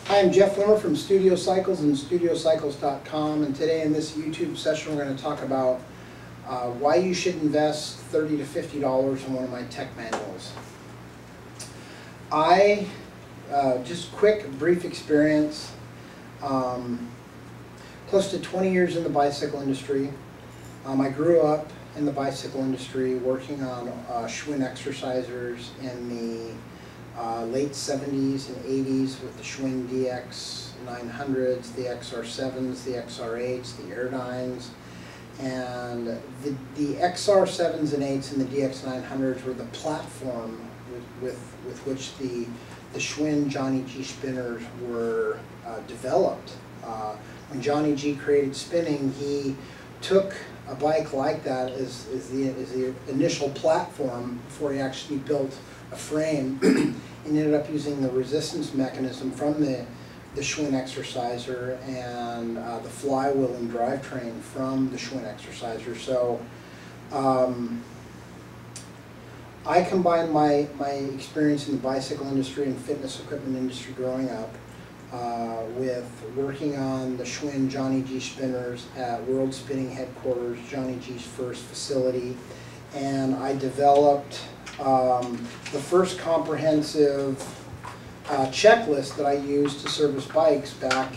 Hi, I'm Jeff Wimmer from Studio Cycles and StudioCycles.com, and today in this YouTube session we're going to talk about why you should invest $30 to $50 in one of my tech manuals. Just quick, brief experience, close to 20 years in the bicycle industry. I grew up in the bicycle industry working on Schwinn exercisers in the late 70s and 80s with the Schwinn DX 900s, the XR7s, the XR8s, the Airdynes. And the XR7s and 8s and the DX 900s were the platform with which the Schwinn Johnny G spinners were developed. When Johnny G created spinning, he took a bike like that as the initial platform before he actually built a frame and ended up using the resistance mechanism from the Schwinn exerciser and the flywheel and drivetrain from the Schwinn exerciser. So I combined my experience in the bicycle industry and fitness equipment industry growing up with working on the Schwinn Johnny G spinners at World Spinning Headquarters, Johnny G's first facility, and I developed the first comprehensive checklist that I used to service bikes back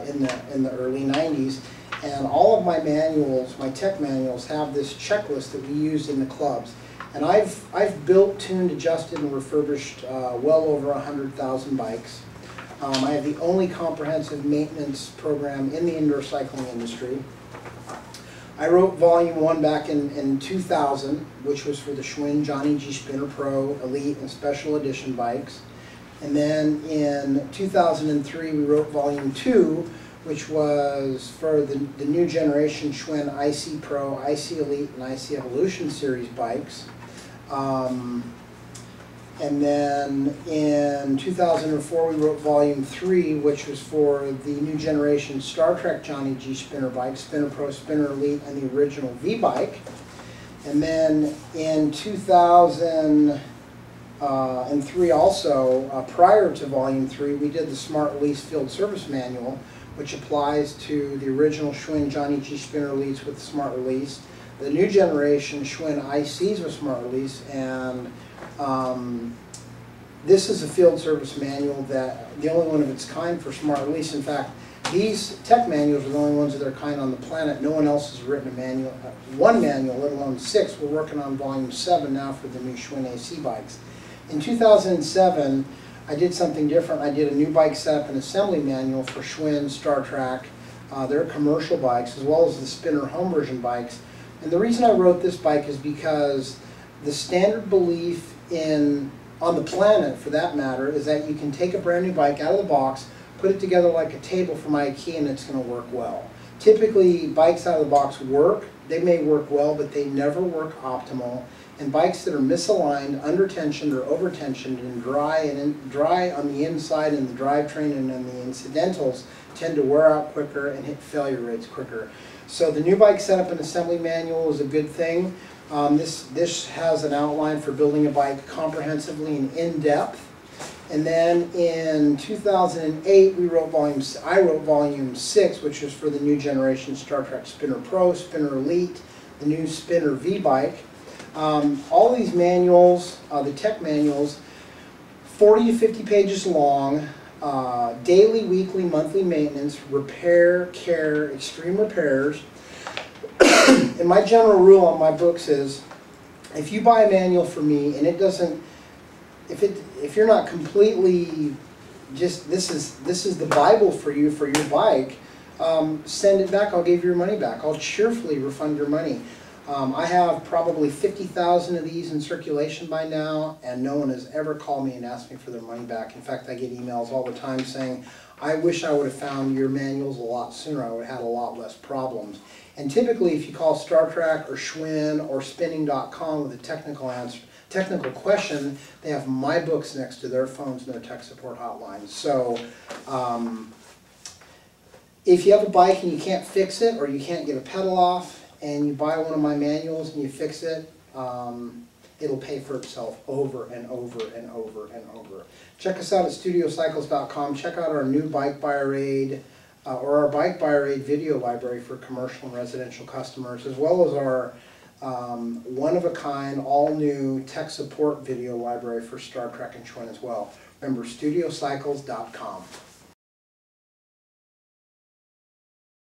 in the early 90s. And all of my manuals, my tech manuals, have this checklist that we used in the clubs. And I've built, tuned, adjusted, and refurbished well over 100,000 bikes. I have the only comprehensive maintenance program in the indoor cycling industry. I wrote volume 1 back in 2000, which was for the Schwinn Johnny G Spinner Pro, Elite, and Special Edition bikes. And then in 2003, we wrote volume 2, which was for the new generation Schwinn IC Pro, IC Elite, and IC Evolution series bikes. And then in 2004, we wrote volume 3, which was for the new generation Star Trek Johnny G Spinner bike, Spinner Pro, Spinner Elite, and the original V-bike. And then in 2003 also, prior to volume 3, we did the Smart Release Field Service Manual, which applies to the original Schwinn Johnny G Spinner Elites with Smart Release, the new generation Schwinn ICs with Smart Release, and this is a field service manual, the only one of its kind for Smart Release. In fact, these tech manuals are the only ones of their kind on the planet. No one else has written a manual, one manual, let alone 6. We're working on volume 7 now for the new Schwinn AC bikes. In 2007, I did something different. I did a new bike setup and assembly manual for Schwinn, Star Trek, their commercial bikes, as well as the Spinner home version bikes. And the reason I wrote this bike is because the standard belief on the planet, for that matter, is that you can take a brand new bike out of the box, put it together like a table from IKEA, and it's going to work well. Typically, bikes out of the box work. They may work well, but they never work optimal. And bikes that are misaligned, under-tensioned, or over-tensioned, and dry on the inside and the drivetrain and on the incidentals tend to wear out quicker and hit failure rates quicker. So the new bike setup and assembly manual is a good thing. This has an outline for building a bike comprehensively and in-depth. And then in 2008, I wrote volume 6, which is for the new generation Star Trek Spinner Pro, Spinner Elite, the new Spinner V-bike. All these manuals, the tech manuals, 40 to 50 pages long, daily, weekly, monthly maintenance, repair, care, extreme repairs. And my general rule on my books is, if you buy a manual from me and it doesn't, if you're not completely just this is the Bible for you for your bike, send it back. I'll give you your money back. I'll cheerfully refund your money. I have probably 50,000 of these in circulation by now, and no one has ever called me and asked me for their money back. In fact, I get emails all the time saying, I wish I would have found your manuals a lot sooner. I would have had a lot less problems. And typically, if you call Star Trek or Schwinn or spinning.com with a technical question, they have my books next to their phones and their tech support hotlines. So if you have a bike and you can't fix it, or you can't get a pedal off, and you buy one of my manuals and you fix it, it'll pay for itself over and over and over and over. Check us out at studiocycles.com. Check out our new Bike Buyer Aid or our Bike Buyer Aid video library for commercial and residential customers, as well as our one-of-a-kind, all-new tech support video library for Star Trek and Schwinn as well. Remember, studiocycles.com.